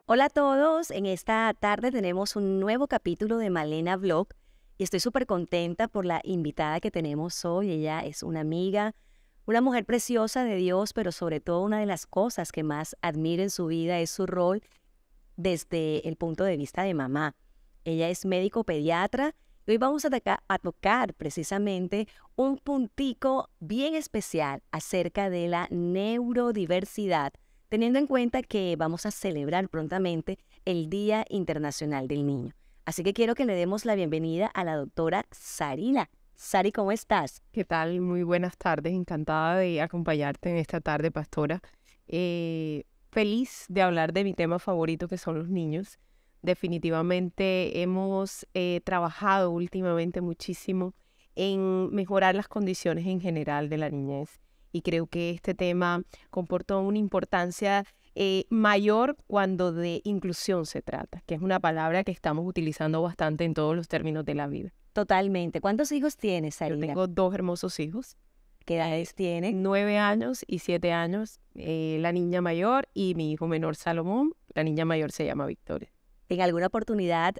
Hola a todos, en esta tarde tenemos un nuevo capítulo de Malena Vlog y estoy súper contenta por la invitada que tenemos hoy. Ella es una amiga, una mujer preciosa de Dios, pero sobre todo una de las cosas que más admiro en su vida es su rol desde el punto de vista de mamá. Ella es médico pediatra y hoy vamos a tocar precisamente un puntico bien especial acerca de la neurodiversidad, teniendo en cuenta que vamos a celebrar prontamente el Día Internacional del Niño. Así que quiero que le demos la bienvenida a la doctora Sarila. Sari, ¿cómo estás? ¿Qué tal? Muy buenas tardes. Encantada de acompañarte en esta tarde, pastora. Feliz de hablar de mi tema favorito, que son los niños. Definitivamente hemos trabajado últimamente muchísimo en mejorar las condiciones en general de la niñez. Y creo que este tema comportó una importancia mayor cuando de inclusión se trata, que es una palabra que estamos utilizando bastante en todos los términos de la vida. Totalmente. ¿Cuántos hijos tienes, Yo Sarila? tengo dos hermosos hijos. ¿Qué edades tienen? 9 años y 7 años, la niña mayor y mi hijo menor Salomón. La niña mayor se llama Victoria. En alguna oportunidad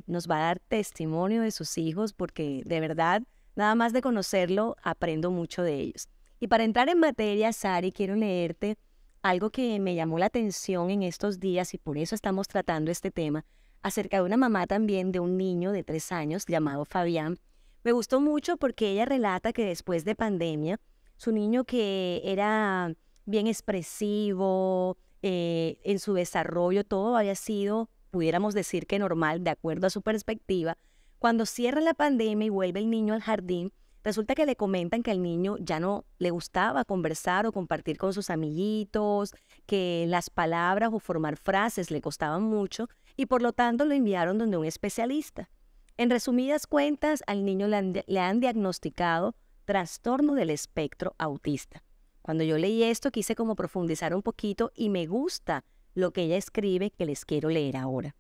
nos va a dar testimonio de sus hijos porque de verdad, nada más de conocerlo, aprendo mucho de ellos. Y para entrar en materia, Sari, quiero leerte algo que me llamó la atención en estos días y por eso estamos tratando este tema, acerca de una mamá también de un niño de 3 años llamado Fabián. Me gustó mucho porque ella relata que después de pandemia, su niño que era bien expresivo, en su desarrollo, todo había sido, pudiéramos decir que normal, de acuerdo a su perspectiva. Cuando cierra la pandemia y vuelve el niño al jardín, resulta que le comentan que al niño ya no le gustaba conversar o compartir con sus amiguitos, que las palabras o formar frases le costaban mucho y por lo tanto lo enviaron donde un especialista. En resumidas cuentas, al niño le han diagnosticado trastorno del espectro autista. Cuando yo leí esto quise como profundizar un poquito y me gusta lo que ella escribe que les quiero leer ahora.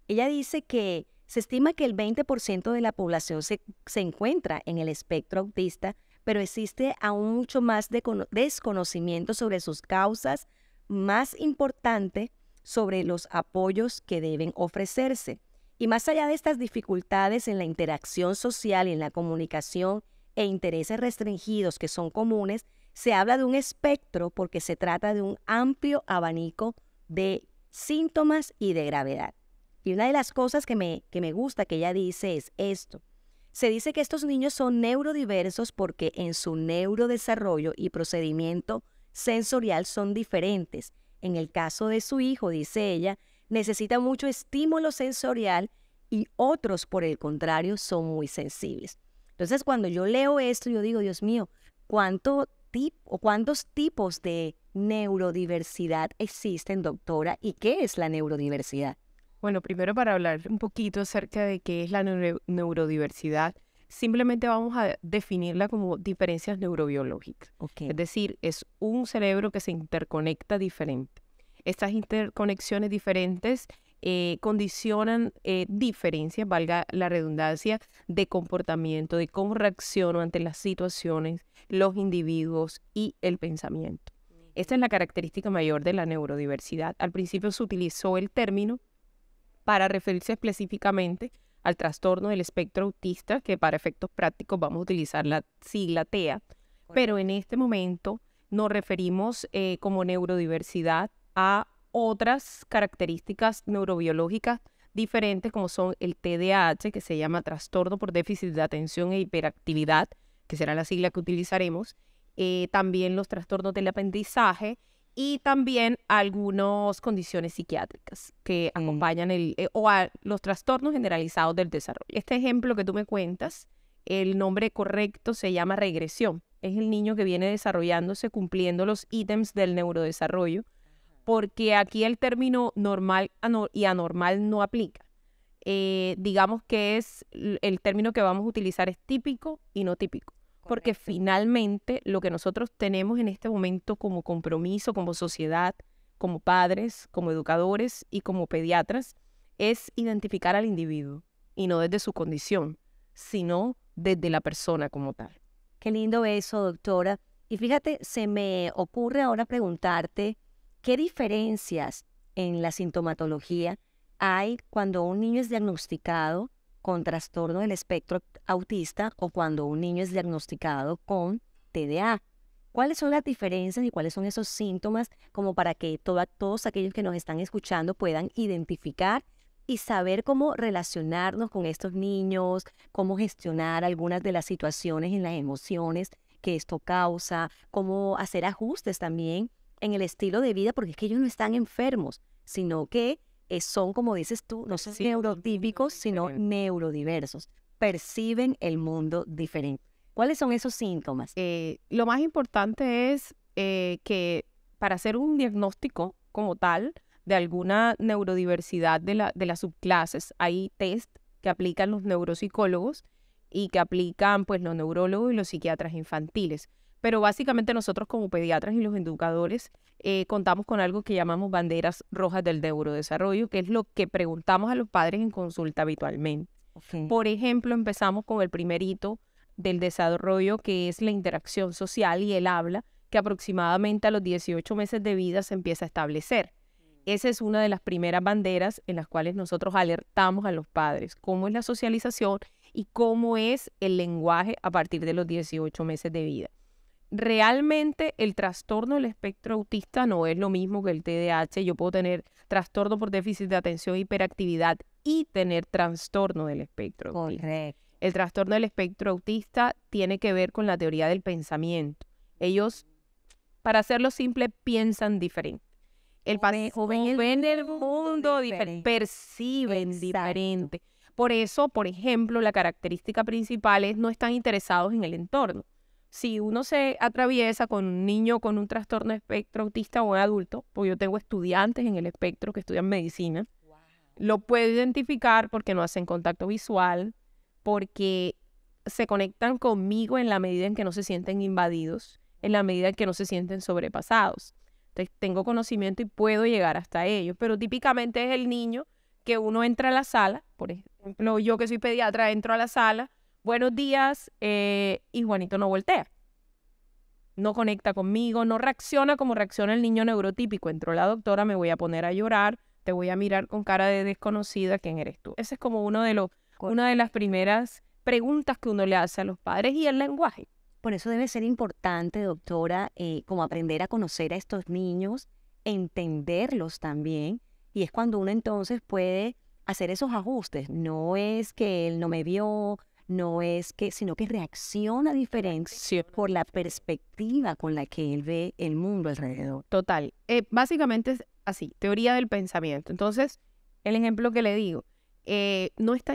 Ella dice que se estima que el 20% de la población se encuentra en el espectro autista, pero existe aún mucho más desconocimiento sobre sus causas, más importante, sobre los apoyos que deben ofrecerse. Y más allá de estas dificultades en la interacción social y en la comunicación e intereses restringidos que son comunes, se habla de un espectro porque se trata de un amplio abanico de síntomas y de gravedad. Y una de las cosas que me gusta que ella dice es esto. Se dice que estos niños son neurodiversos porque en su neurodesarrollo y procedimiento sensorial son diferentes. En el caso de su hijo, dice ella, necesita mucho estímulo sensorial y otros, por el contrario, son muy sensibles. Entonces, cuando yo leo esto, yo digo, Dios mío, ¿cuántos tipos de neurodiversidad existen, doctora? ¿Y qué es la neurodiversidad? Bueno, primero para hablar un poquito acerca de qué es la neurodiversidad, simplemente vamos a definirla como diferencias neurobiológicas. Ok. Es decir, es un cerebro que se interconecta diferente. Estas interconexiones diferentes condicionan diferencias, valga la redundancia, de comportamiento, de cómo reacciono ante las situaciones, los individuos y el pensamiento. Esta es la característica mayor de la neurodiversidad. Al principio se utilizó el término para referirse específicamente al trastorno del espectro autista, que para efectos prácticos vamos a utilizar la sigla TEA, pero en este momento nos referimos como neurodiversidad a otras características neurobiológicas diferentes como son el TDAH, que se llama trastorno por déficit de atención e hiperactividad, que será la sigla que utilizaremos, también los trastornos del aprendizaje y también algunas condiciones psiquiátricas que acompañan los trastornos generalizados del desarrollo. Este ejemplo que tú me cuentas, el nombre correcto se llama regresión. Es el niño que viene desarrollándose cumpliendo los ítems del neurodesarrollo, porque aquí el término normal y anormal no aplica. Digamos que el término que vamos a utilizar es típico y no típico. Porque finalmente lo que nosotros tenemos en este momento como compromiso, como sociedad, como padres, como educadores y como pediatras, es identificar al individuo y no desde su condición, sino desde la persona como tal. Qué lindo eso, doctora. Y fíjate, se me ocurre ahora preguntarte, ¿qué diferencias en la sintomatología hay cuando un niño es diagnosticado con trastorno del espectro autista o cuando un niño es diagnosticado con TDA. ¿Cuáles son las diferencias y cuáles son esos síntomas como para que todos aquellos que nos están escuchando puedan identificar y saber cómo relacionarnos con estos niños, cómo gestionar algunas de las situaciones en las emociones que esto causa, cómo hacer ajustes también en el estilo de vida, porque es que ellos no están enfermos, sino que son, como dices tú, no son Sí, neurotípicos, sino diferente. neurodiversos, perciben el mundo diferente. ¿Cuáles son esos síntomas? Lo más importante es que para hacer un diagnóstico como tal de alguna neurodiversidad de las subclases, hay test que aplican los neuropsicólogos y que aplican pues los neurólogos y los psiquiatras infantiles. Pero básicamente nosotros como pediatras y los educadores contamos con algo que llamamos banderas rojas del neurodesarrollo, que es lo que preguntamos a los padres en consulta habitualmente. Okay. Por ejemplo, empezamos con el primer hito del desarrollo, que es la interacción social y el habla, que aproximadamente a los 18 meses de vida se empieza a establecer. Esa es una de las primeras banderas en las cuales nosotros alertamos a los padres, cómo es la socialización y cómo es el lenguaje a partir de los 18 meses de vida. Realmente el trastorno del espectro autista no es lo mismo que el TDAH. Yo puedo tener trastorno por déficit de atención e hiperactividad y tener trastorno del espectro autista. Correcto. El trastorno del espectro autista tiene que ver con la teoría del pensamiento. Ellos, para hacerlo simple, piensan diferente. O ven el mundo diferente. Perciben Exacto. diferente. Por eso, por ejemplo, la característica principal es no están interesados en el entorno. Si uno se atraviesa con un niño con un trastorno de espectro autista o un adulto, pues yo tengo estudiantes en el espectro que estudian medicina, lo puedo identificar porque no hacen contacto visual, porque se conectan conmigo en la medida en que no se sienten invadidos, en la medida en que no se sienten sobrepasados. Entonces tengo conocimiento y puedo llegar hasta ellos, pero típicamente es el niño que uno entra a la sala, por ejemplo, yo que soy pediatra entro a la sala, buenos días, y Juanito no voltea. No conecta conmigo, no reacciona como reacciona el niño neurotípico. Entró la doctora, me voy a poner a llorar, te voy a mirar con cara de desconocida, ¿quién eres tú? Ese es como una de las primeras preguntas que uno le hace a los padres, y el lenguaje. Por eso debe ser importante, doctora, como aprender a conocer a estos niños, entenderlos también, y es cuando uno entonces puede hacer esos ajustes. No es que él no me vio, no es que, sino que reacciona diferente por la perspectiva con la que él ve el mundo alrededor. Total. Básicamente es así, teoría del pensamiento. Entonces, el ejemplo que le digo, no está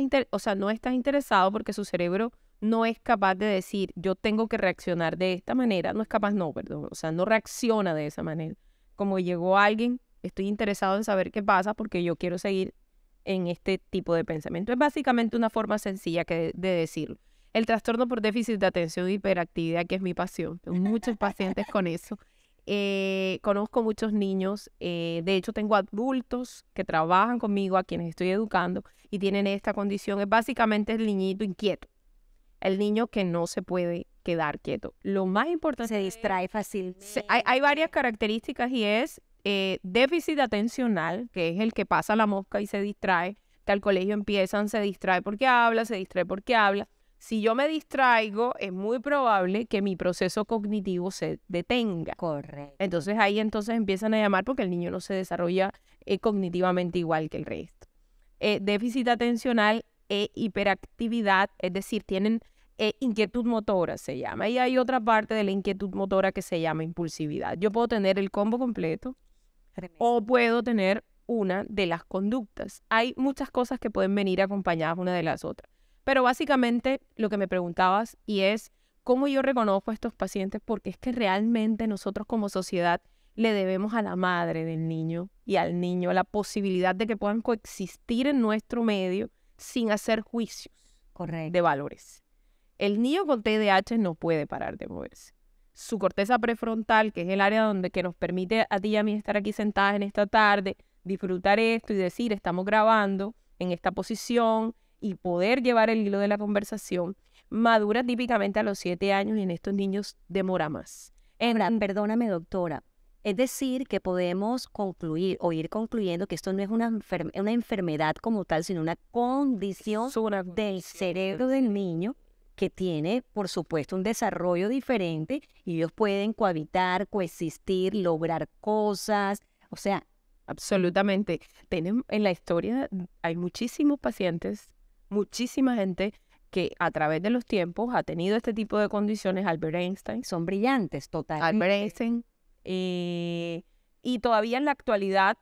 interesado porque su cerebro no es capaz de decir, yo tengo que reaccionar de esta manera. No reacciona de esa manera. Como llegó alguien, estoy interesado en saber qué pasa porque yo quiero seguir en este tipo de pensamiento. Es básicamente una forma sencilla de decirlo. El trastorno por déficit de atención y hiperactividad, que es mi pasión. Tengo muchos pacientes con eso. Conozco muchos niños, de hecho tengo adultos que trabajan conmigo, a quienes estoy educando, y tienen esta condición. Es básicamente el niñito inquieto, el niño que no se puede quedar quieto. Lo más importante Se distrae fácilmente. hay varias características, y es déficit atencional, que es el que pasa la mosca y se distrae, que al colegio empiezan, se distrae porque habla, se distrae porque habla. Si yo me distraigo, es muy probable que mi proceso cognitivo se detenga. Correcto. Entonces ahí empiezan a llamar porque el niño no se desarrolla cognitivamente igual que el resto. Déficit atencional e hiperactividad, es decir, tienen inquietud motora, se llama. Y hay otra parte de la inquietud motora que se llama impulsividad. Yo puedo tener el combo completo o puedo tener una de las conductas. Hay muchas cosas que pueden venir acompañadas una de las otras. Pero básicamente lo que me preguntabas, y es cómo yo reconozco a estos pacientes, porque es que realmente nosotros como sociedad le debemos a la madre del niño y al niño la posibilidad de que puedan coexistir en nuestro medio sin hacer juicios de valores. El niño con TDAH no puede parar de moverse. Su corteza prefrontal, que es el área que nos permite a ti y a mí estar aquí sentadas en esta tarde, disfrutar esto y decir, estamos grabando en esta posición, y poder llevar el hilo de la conversación, madura típicamente a los 7 años, y en estos niños demora más. Ahora, perdóname, doctora, Es decir, que podemos concluir o ir concluyendo que esto no es una enfermedad como tal, sino una condición Es una del condición cerebro del niño que tiene, por supuesto, un desarrollo diferente y ellos pueden cohabitar, coexistir, lograr cosas. O sea, Absolutamente. En la historia hay muchísimos pacientes, muchísima gente que a través de los tiempos ha tenido este tipo de condiciones. son brillantes, Albert totalmente. Einstein, y todavía en la actualidad,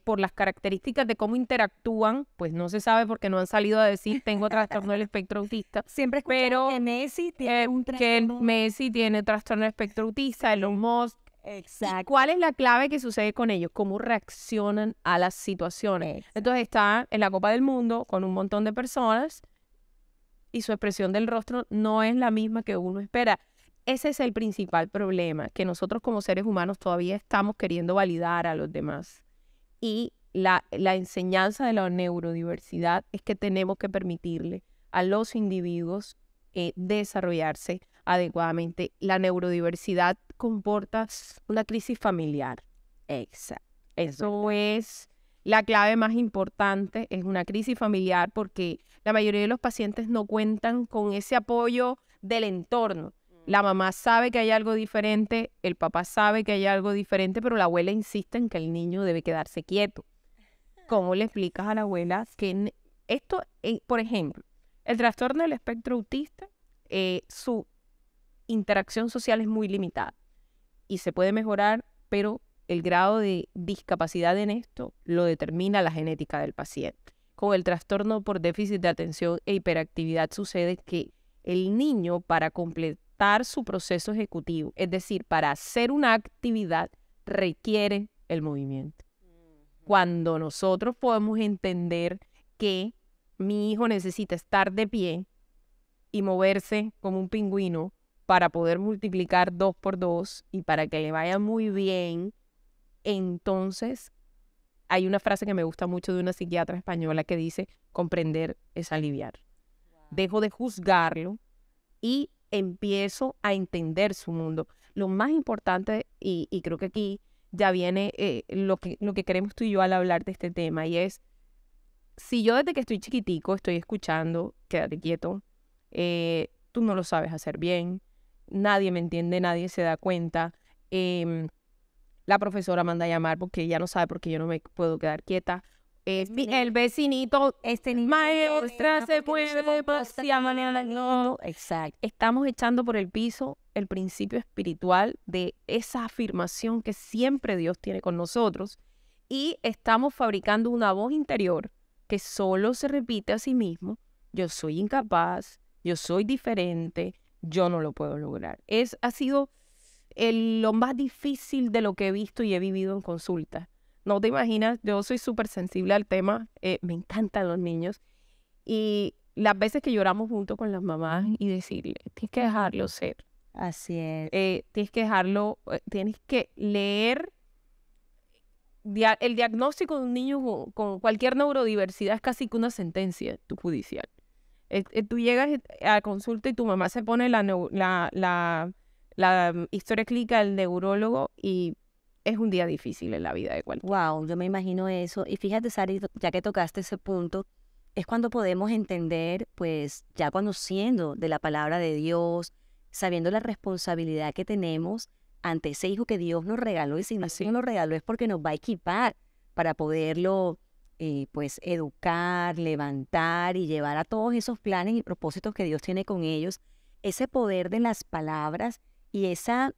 por las características de cómo interactúan, pues no se sabe porque no han salido a decir tengo trastorno del espectro autista, Siempre escuchamos pero que Messi tiene un que trastorno. Messi tiene trastorno del espectro autista, Elon Musk. ¿Y Exacto. cuál es la clave que sucede con ellos? ¿Cómo reaccionan a las situaciones? Exacto. Entonces está en la Copa del Mundo con un montón de personas y su expresión del rostro no es la misma que uno espera. Ese es el principal problema, que nosotros como seres humanos todavía estamos queriendo validar a los demás. Y la enseñanza de la neurodiversidad es que tenemos que permitirle a los individuos desarrollarse adecuadamente. La neurodiversidad comporta una crisis familiar. Exacto. Eso es la clave más importante, es una crisis familiar porque la mayoría de los pacientes no cuentan con ese apoyo del entorno. La mamá sabe que hay algo diferente, el papá sabe que hay algo diferente, pero la abuela insiste en que el niño debe quedarse quieto. ¿Cómo le explicas a la abuela que esto, por ejemplo, el trastorno del espectro autista, su interacción social es muy limitada y se puede mejorar, pero el grado de discapacidad en esto lo determina la genética del paciente. Con el trastorno por déficit de atención e hiperactividad sucede que el niño, para completar su proceso ejecutivo, es decir, para hacer una actividad, requiere el movimiento. Cuando nosotros podemos entender que mi hijo necesita estar de pie y moverse como un pingüino para poder multiplicar 2 por 2 y para que le vaya muy bien, entonces hay una frase que me gusta mucho de una psiquiatra española que dice, comprender es aliviar. Dejo de juzgarlo y empiezo a entender su mundo. Lo más importante, y creo que aquí ya viene lo que queremos tú y yo al hablar de este tema, y es, si yo desde que estoy chiquitico estoy escuchando, quédate quieto, tú no lo sabes hacer bien, nadie me entiende, nadie se da cuenta, la profesora manda a llamar porque ella no sabe por qué yo no me puedo quedar quieta. El vecinito, maestra, se puede demasiado. Exacto. Estamos echando por el piso el principio espiritual de esa afirmación que siempre Dios tiene con nosotros y estamos fabricando una voz interior que solo se repite a sí mismo. Yo soy incapaz, yo soy diferente, yo no lo puedo lograr. Ha sido lo más difícil de lo que he visto y he vivido en consulta. No te imaginas, yo soy súper sensible al tema, me encantan los niños y las veces que lloramos junto con las mamás y decirle, tienes que dejarlo ser. Así es. Tienes que dejarlo, tienes que leer. El diagnóstico de un niño con cualquier neurodiversidad es casi que una sentencia judicial. Tú llegas a consulta y tu mamá se pone la historia clínica del neurólogo y es un día difícil en la vida de cualquiera. Wow, yo me imagino eso. Y fíjate, Sari, ya que tocaste ese punto, es cuando podemos entender, pues, ya conociendo de la palabra de Dios, sabiendo la responsabilidad que tenemos ante ese hijo que Dios nos regaló. Y si no nos lo regaló es porque nos va a equipar para poderlo, pues, educar, levantar y llevar a todos esos planes y propósitos que Dios tiene con ellos. Ese poder de las palabras y esa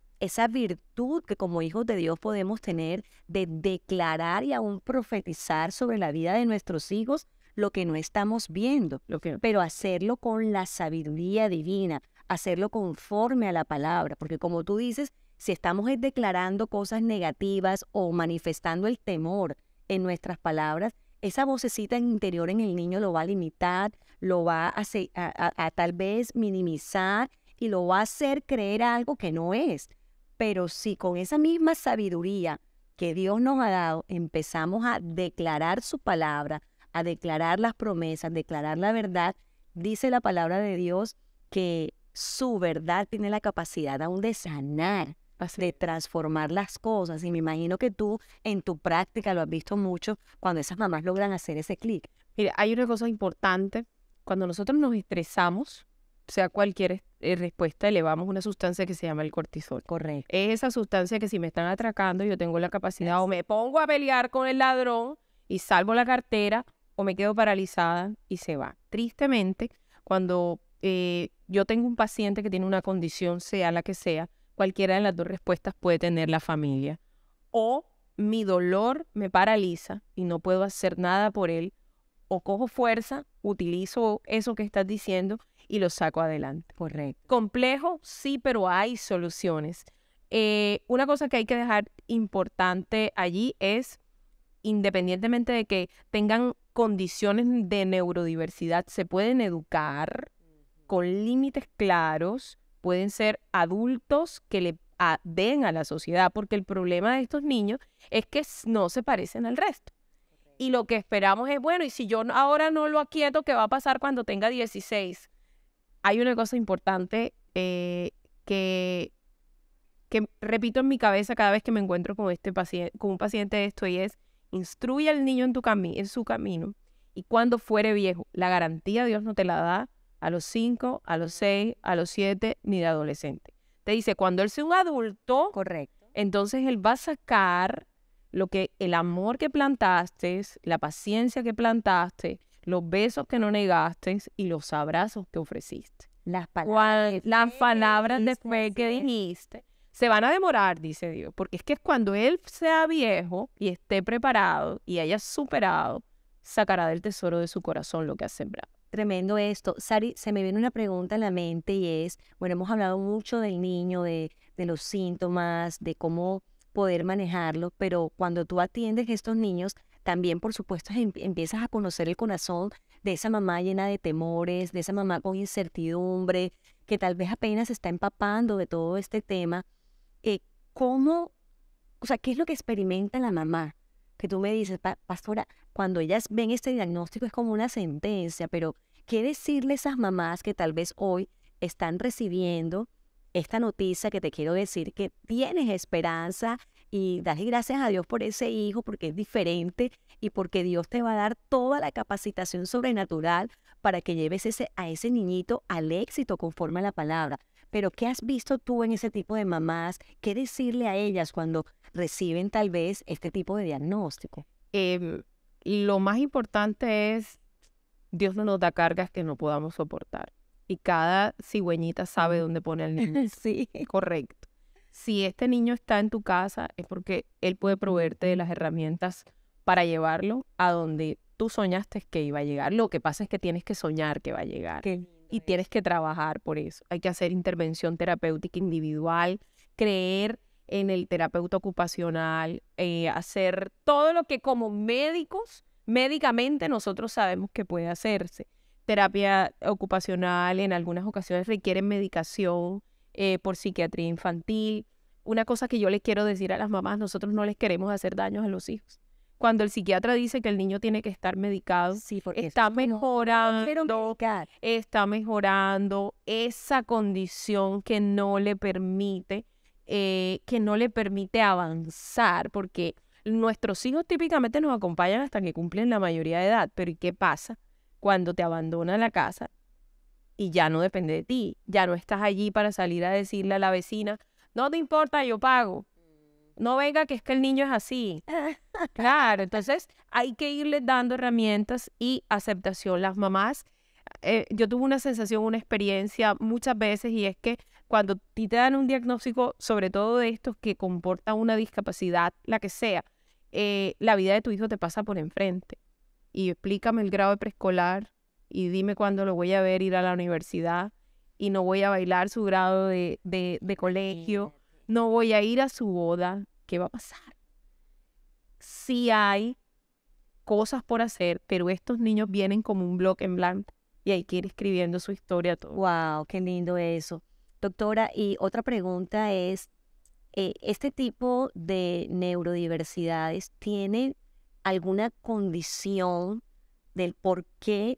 virtud que como hijos de Dios podemos tener de declarar y aún profetizar sobre la vida de nuestros hijos lo que no estamos viendo, pero hacerlo con la sabiduría divina, hacerlo conforme a la palabra, porque como tú dices, si estamos declarando cosas negativas o manifestando el temor en nuestras palabras, esa vocecita interior en el niño lo va a limitar, lo va a tal vez minimizar y lo va a hacer creer algo que no es. Pero si con esa misma sabiduría que Dios nos ha dado, empezamos a declarar su palabra, a declarar las promesas, declarar la verdad, dice la palabra de Dios que su verdad tiene la capacidad aún de sanar Así de transformar las cosas. Y me imagino que tú en tu práctica lo has visto mucho cuando esas mamás logran hacer ese clic. Mira, hay una cosa importante. Cuando nosotros nos estresamos, sea cualquier respuesta, elevamos una sustancia que se llama el cortisol. Correcto. Es esa sustancia que si me están atracando, yo tengo la capacidad o me pongo a pelear con el ladrón y salvo la cartera o me quedo paralizada y se va. Tristemente, cuando yo tengo un paciente que tiene una condición, sea la que sea, cualquiera de las dos respuestas puede tener la familia. O mi dolor me paraliza y no puedo hacer nada por él, o cojo fuerza, utilizo eso que estás diciendo y lo saco adelante. Correcto. Complejo, sí, pero hay soluciones. Una cosa que hay que dejar importante allí es, independientemente de que tengan condiciones de neurodiversidad, se pueden educar con límites claros, pueden ser adultos que le den a la sociedad, porque el problema de estos niños es que no se parecen al resto. Y lo que esperamos es, bueno, y si yo ahora no lo aquieto, ¿qué va a pasar cuando tenga 16? Hay una cosa importante que repito en mi cabeza cada vez que me encuentro con con un paciente de esto, y es: instruye al niño en su camino, y cuando fuere viejo, la garantía Dios no te la da a los 5, a los 6, a los 7, ni de adolescente. Te dice, cuando él sea un adulto, Correcto. entonces él va a sacar el amor que plantaste, la paciencia que plantaste, los besos que no negaste y los abrazos que ofreciste. Las palabras De fe que dijiste se van a demorar, dice Dios, porque es que cuando él sea viejo y esté preparado y haya superado, sacará del tesoro de su corazón lo que ha sembrado. Tremendo esto. Sari, se me viene una pregunta en la mente y es, bueno, hemos hablado mucho del niño, de los síntomas, de cómo poder manejarlo, pero cuando tú atiendes a estos niños, también, por supuesto, empiezas a conocer el corazón de esa mamá llena de temores, de esa mamá con incertidumbre, que tal vez apenas se está empapando de todo este tema. ¿Cómo, o sea, qué es lo que experimenta la mamá? Que tú me dices, pastora, cuando ellas ven este diagnóstico es como una sentencia, pero ¿qué decirle a esas mamás que tal vez hoy están recibiendo esta noticia que te quiero decir que tienes esperanza y das gracias a Dios por ese hijo porque es diferente y porque Dios te va a dar toda la capacitación sobrenatural para que lleves a ese niñito al éxito conforme a la palabra? Pero ¿qué has visto tú en ese tipo de mamás? ¿Qué decirle a ellas cuando reciben tal vez este tipo de diagnóstico? Lo más importante es, Dios no nos da cargas que no podamos soportar. Y cada cigüeñita sabe dónde pone al niño. Sí. Correcto. Si este niño está en tu casa es porque Él puede proveerte de las herramientas para llevarlo a donde tú soñaste que iba a llegar. Lo que pasa es que tienes que soñar que va a llegar. Y tienes que trabajar por eso. Hay que hacer intervención terapéutica individual, creer en el terapeuta ocupacional, hacer todo lo que como médicos, médicamente nosotros sabemos que puede hacerse. Terapia ocupacional en algunas ocasiones requiere medicación por psiquiatría infantil. Una cosa que yo les quiero decir a las mamás: nosotros no les queremos hacer daños a los hijos. Cuando el psiquiatra dice que el niño tiene que estar medicado, Sí, porque está está mejorando esa condición que no le permite avanzar, porque nuestros hijos típicamente nos acompañan hasta que cumplen la mayoría de edad. Pero ¿y qué pasa cuando te abandona la casa y ya no depende de ti? Ya no estás allí para salir a decirle a la vecina: no te importa, yo pago. No venga, que es que el niño es así. Claro, entonces hay que irles dando herramientas y aceptación. Las mamás, yo tuve una sensación, una experiencia muchas veces, y es que cuando te dan un diagnóstico, sobre todo de estos que comportan una discapacidad, la que sea, la vida de tu hijo te pasa por enfrente. Y explícame el grado de preescolar y dime cuándo lo voy a ver ir a la universidad, y no voy a bailar su grado de colegio. No voy a ir a su boda. ¿Qué va a pasar? Sí hay cosas por hacer, pero estos niños vienen como un bloque en blanco y hay que ir escribiendo su historia todo. Wow, qué lindo eso. Doctora, y otra pregunta es, ¿este tipo de neurodiversidades tiene alguna condición del por qué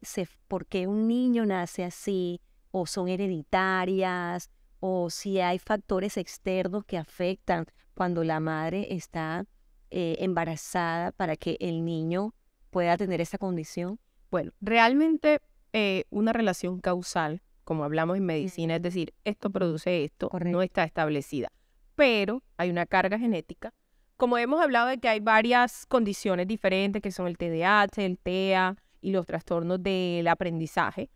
un niño nace así, o son hereditarias, o si hay factores externos que afectan cuando la madre está embarazada para que el niño pueda tener esa condición? Bueno, realmente una relación causal, como hablamos en medicina, es decir, esto produce esto, no Correcto. está establecida, pero hay una carga genética. Como hemos hablado de que hay varias condiciones diferentes, que son el TDAH, el TEA y los trastornos del aprendizaje,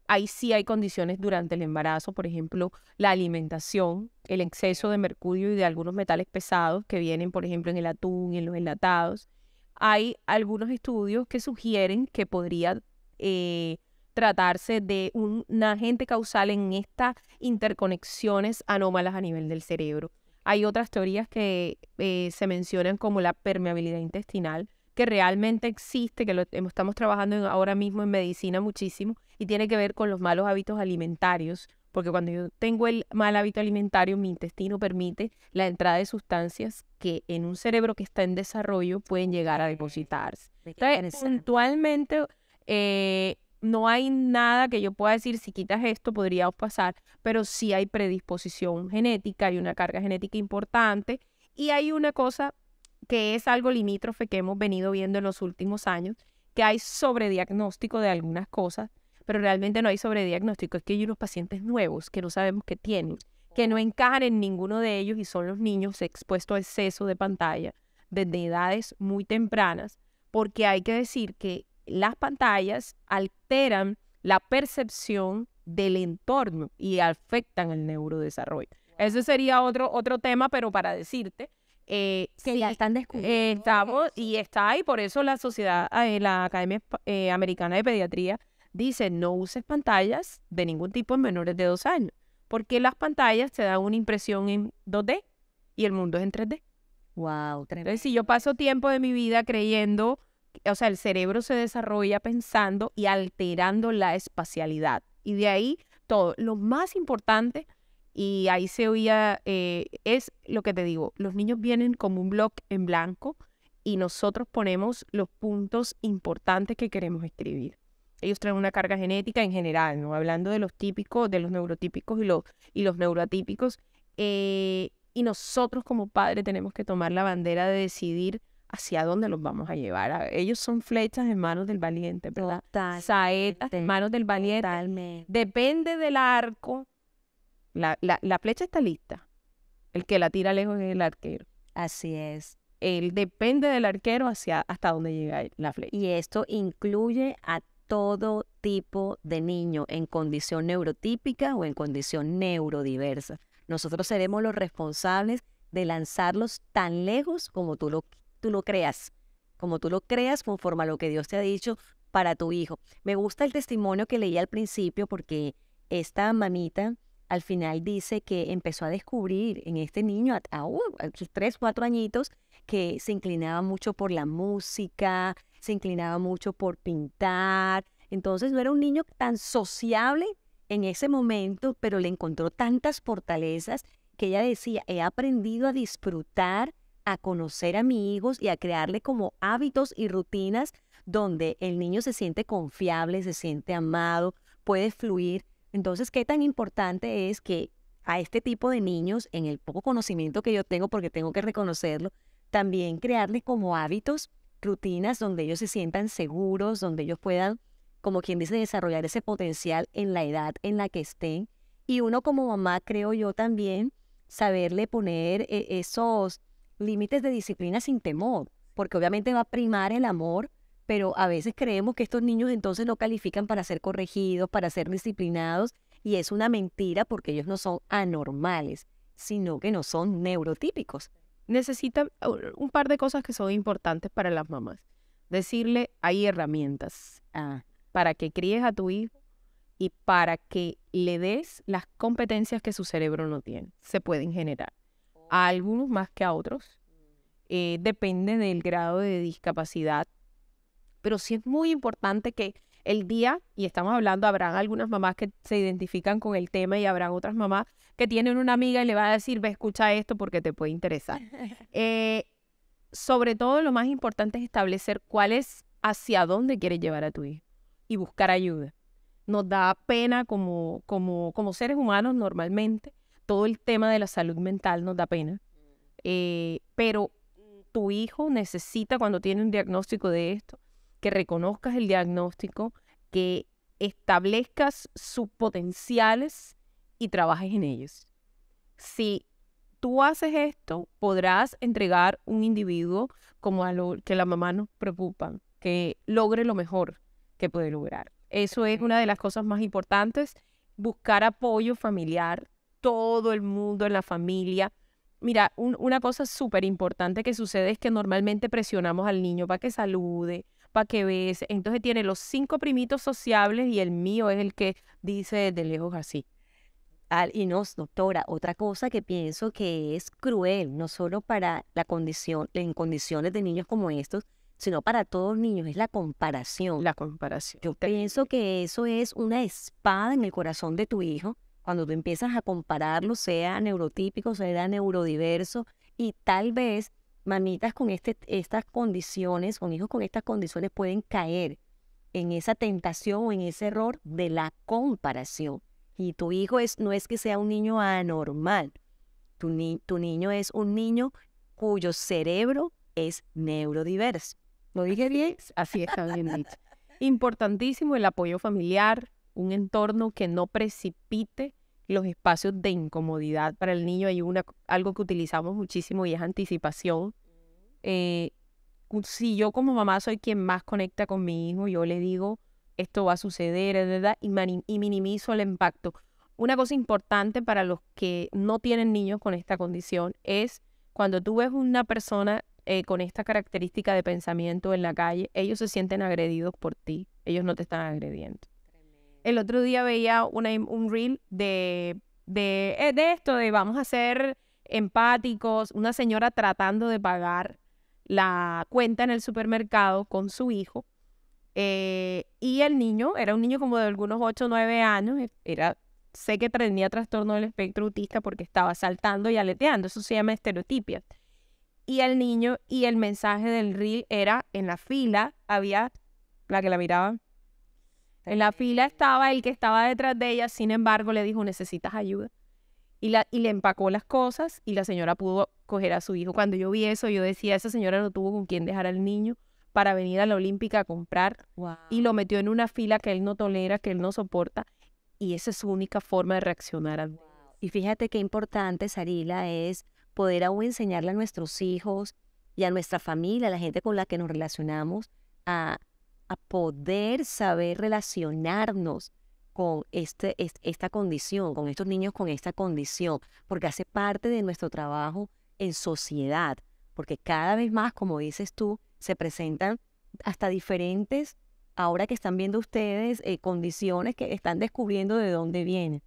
ahí sí hay condiciones durante el embarazo, por ejemplo, la alimentación, el exceso de mercurio y de algunos metales pesados que vienen, por ejemplo, en el atún y en los enlatados. Hay algunos estudios que sugieren que podría tratarse de un agente causal en estas interconexiones anómalas a nivel del cerebro. Hay otras teorías que se mencionan como la permeabilidad intestinal, que realmente existe, que estamos trabajando ahora mismo en medicina muchísimo, y tiene que ver con los malos hábitos alimentarios, porque cuando yo tengo el mal hábito alimentario, mi intestino permite la entrada de sustancias que en un cerebro que está en desarrollo pueden llegar a depositarse. Entonces, puntualmente, no hay nada que yo pueda decir, si quitas esto podría pasar, pero sí hay predisposición genética, hay una carga genética importante, y hay una cosa que es algo limítrofe que hemos venido viendo en los últimos años, que hay sobrediagnóstico de algunas cosas, pero realmente no hay sobrediagnóstico. Es que hay unos pacientes nuevos que no sabemos que tienen, que no encajan en ninguno de ellos, y son los niños expuestos a exceso de pantalla desde edades muy tempranas, porque hay que decir que las pantallas alteran la percepción del entorno y afectan el neurodesarrollo. Ese sería otro tema, pero para decirte Que sí, ya están descubriendo estamos, eso. y está ahí, por eso la sociedad, la Academia Americana de Pediatría dice: no uses pantallas de ningún tipo en menores de 2 años, porque las pantallas te dan una impresión en 2D y el mundo es en 3D. Wow, tremendo. Entonces, si yo paso tiempo de mi vida creyendo, o sea, el cerebro se desarrolla pensando y alterando la espacialidad. Y de ahí todo. Lo más importante, y ahí se oía, es lo que te digo, los niños vienen como un bloque en blanco y nosotros ponemos los puntos importantes que queremos escribir. Ellos traen una carga genética en general, ¿no? Hablando de los típicos, de los neurotípicos y los neuroatípicos. Y nosotros como padres tenemos que tomar la bandera de decidir hacia dónde los vamos a llevar. Ellos son flechas en manos del valiente, ¿verdad? Saetas en manos del valiente. Totalmente. Depende del arco. La flecha está lista. El que la tira lejos es el arquero. Así es. Depende del arquero hasta dónde llega la flecha. Y esto incluye a todo tipo de niño en condición neurotípica o en condición neurodiversa. Nosotros seremos los responsables de lanzarlos tan lejos como tú lo creas, conforme a lo que Dios te ha dicho para tu hijo. Me gusta el testimonio que leí al principio, porque esta mamita al final dice que empezó a descubrir en este niño a sus 3, 4 añitos, que se inclinaba mucho por la música, se inclinaba mucho por pintar. Entonces no era un niño tan sociable en ese momento, pero le encontró tantas fortalezas que ella decía: he aprendido a disfrutar, a conocer a mis hijos y a crearle como hábitos y rutinas donde el niño se siente confiable, se siente amado, puede fluir. Entonces, ¿qué tan importante es que a este tipo de niños, en el poco conocimiento que yo tengo, porque tengo que reconocerlo, también crearles como hábitos, rutinas donde ellos se sientan seguros, donde ellos puedan, como quien dice, desarrollar ese potencial en la edad en la que estén? Y uno como mamá, creo yo también, saberle poner esos límites de disciplina sin temor, porque obviamente va a primar el amor, pero a veces creemos que estos niños entonces no califican para ser corregidos, para ser disciplinados, y es una mentira, porque ellos no son anormales, sino que no son neurotípicos. Necesitan un par de cosas que son importantes para las mamás. Decirle: hay herramientas para que críes a tu hijo y para que le des las competencias que su cerebro no tiene. Se pueden generar. A algunos más que a otros. Depende del grado de discapacidad. Pero sí es muy importante que el día, y estamos hablando, habrán algunas mamás que se identifican con el tema y habrán otras mamás que tienen una amiga y le va a decir: ve, escucha esto porque te puede interesar. Sobre todo, lo más importante es establecer hacia dónde quieres llevar a tu hijo y buscar ayuda. Nos da pena como seres humanos normalmente todo el tema de la salud mental nos da pena, pero tu hijo necesita, cuando tiene un diagnóstico de esto, que reconozcas el diagnóstico, que establezcas sus potenciales y trabajes en ellos. Si tú haces esto, podrás entregar un individuo como a lo que la mamá nos preocupa, que logre lo mejor que puede lograr. Eso es una de las cosas más importantes, buscar apoyo familiar, todo el mundo en la familia. Mira, una cosa súper importante que sucede es que normalmente presionamos al niño para que salude, para que bese. Entonces tiene los 5 primitos sociables y el mío es el que dice de lejos así. Y no, doctora, otra cosa que pienso que es cruel, no solo para la condición, en condiciones de niños como estos, sino para todos los niños, es la comparación. La comparación. Yo pienso que eso es una espada en el corazón de tu hijo, cuando tú empiezas a compararlo, sea neurotípico, sea neurodiverso, y tal vez mamitas con estas condiciones, con hijos con estas condiciones, pueden caer en esa tentación o en ese error de la comparación. Y tu hijo no es que sea un niño anormal, tu niño es un niño cuyo cerebro es neurodiverso. ¿Lo dije bien? Así está bien dicho. Importantísimo el apoyo familiar, un entorno que no precipite los espacios de incomodidad para el niño. Hay algo que utilizamos muchísimo y es anticipación. Si yo como mamá soy quien más conecta con mi hijo, yo le digo, esto va a suceder, ¿verdad? Y minimizo el impacto. Una cosa importante para los que no tienen niños con esta condición es cuando tú ves una persona con esta característica de pensamiento en la calle, ellos se sienten agredidos por ti, ellos no te están agrediendo. El otro día veía un reel de esto, de vamos a ser empáticos, una señora tratando de pagar la cuenta en el supermercado con su hijo, y el niño, era un niño como de algunos 8 o 9 años, sé que tenía trastorno del espectro autista porque estaba saltando y aleteando, eso se llama estereotipia. Y el niño, y el mensaje del reel era, en la fila había la que la miraba, en la fila estaba el que estaba detrás de ella, sin embargo le dijo, necesitas ayuda. Y le empacó las cosas y la señora pudo coger a su hijo. Cuando yo vi eso, yo decía, esa señora no tuvo con quién dejar al niño para venir a la Olímpica a comprar. Wow. Y lo metió en una fila que él no tolera, que él no soporta. Y esa es su única forma de reaccionar. Wow. Y fíjate qué importante, Sarila, es poder aún enseñarle a nuestros hijos y a nuestra familia, a la gente con la que nos relacionamos, a poder saber relacionarnos con esta condición, con estos niños con esta condición, porque hace parte de nuestro trabajo en sociedad, porque cada vez más, como dices tú, se presentan hasta diferentes, ahora que están viendo ustedes, condiciones que están descubriendo de dónde vienen.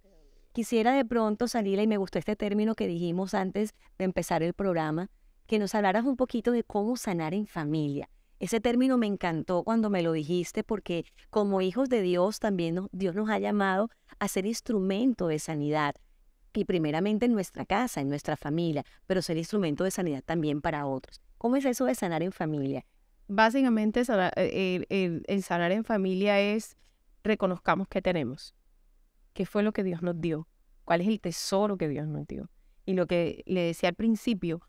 Quisiera de pronto, Sarila, y me gustó este término que dijimos antes de empezar el programa, que nos hablaras un poquito de cómo sanar en familia. Ese término me encantó cuando me lo dijiste porque como hijos de Dios también Dios nos ha llamado a ser instrumento de sanidad. Y primeramente en nuestra casa, en nuestra familia, pero ser instrumento de sanidad también para otros. ¿Cómo es eso de sanar en familia? Básicamente el sanar en familia es reconozcamos qué tenemos, qué fue lo que Dios nos dio, cuál es el tesoro que Dios nos dio. Y lo que le decía al principio,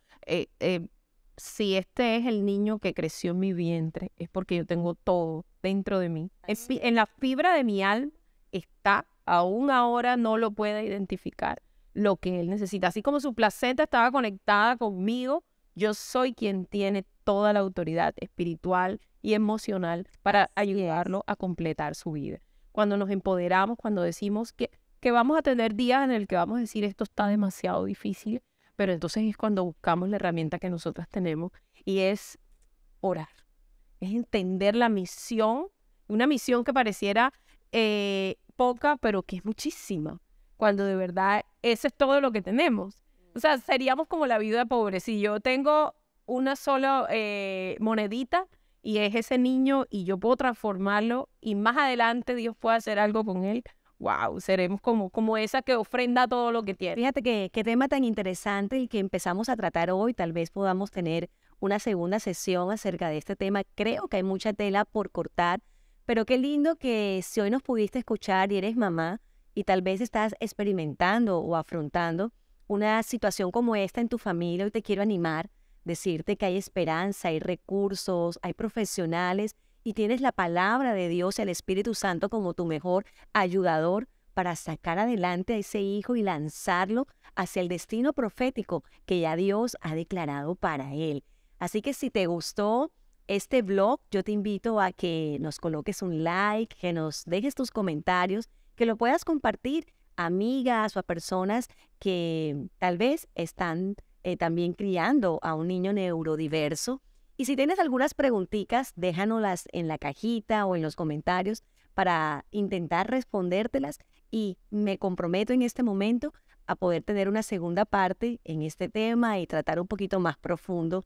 si este es el niño que creció en mi vientre, es porque yo tengo todo dentro de mí. En la fibra de mi alma está, aún ahora no lo puede identificar, lo que él necesita. Así como su placenta estaba conectada conmigo, yo soy quien tiene toda la autoridad espiritual y emocional para ayudarlo a completar su vida. Cuando nos empoderamos, cuando decimos que vamos a tener días en el que vamos a decir esto está demasiado difícil, pero entonces es cuando buscamos la herramienta que nosotras tenemos y es orar, es entender la misión, una misión que pareciera poca, pero que es muchísima, cuando de verdad eso es todo lo que tenemos. O sea, seríamos como la viuda pobre. Si yo tengo una sola monedita y es ese niño y yo puedo transformarlo y más adelante Dios puede hacer algo con él, wow, seremos como esa que ofrenda todo lo que tiene. Fíjate qué tema tan interesante el que empezamos a tratar hoy. Tal vez podamos tener una segunda sesión acerca de este tema. Creo que hay mucha tela por cortar, pero qué lindo que si hoy nos pudiste escuchar y eres mamá y tal vez estás experimentando o afrontando una situación como esta en tu familia, hoy te quiero animar, decirte que hay esperanza, hay recursos, hay profesionales y tienes la palabra de Dios, el Espíritu Santo como tu mejor ayudador para sacar adelante a ese hijo y lanzarlo hacia el destino profético que ya Dios ha declarado para él. Así que si te gustó este blog, yo te invito a que nos coloques un like, que nos dejes tus comentarios, que lo puedas compartir a amigas o a personas que tal vez están también criando a un niño neurodiverso. Y si tienes algunas preguntitas, déjanoslas en la cajita o en los comentarios para intentar respondértelas y me comprometo en este momento a poder tener una segunda parte en este tema y tratar un poquito más profundo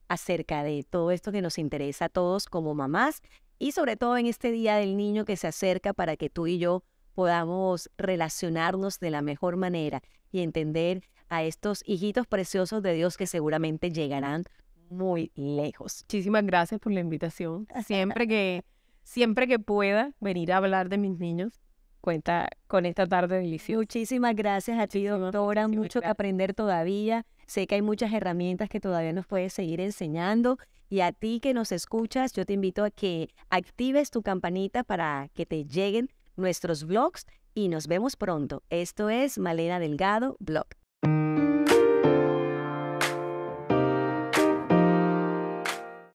acerca de todo esto que nos interesa a todos como mamás y sobre todo en este Día del Niño que se acerca para que tú y yo podamos relacionarnos de la mejor manera y entender a estos hijitos preciosos de Dios que seguramente llegarán muy lejos. Muchísimas gracias por la invitación. Siempre que pueda venir a hablar de mis niños, cuenta con esta tarde deliciosa. Muchísimas gracias a ti, doctora. Mucho que aprender todavía. Sé que hay muchas herramientas que todavía nos puedes seguir enseñando. Y a ti que nos escuchas, yo te invito a que actives tu campanita para que te lleguen nuestros vlogs y nos vemos pronto. Esto es Malena Delgado Blog.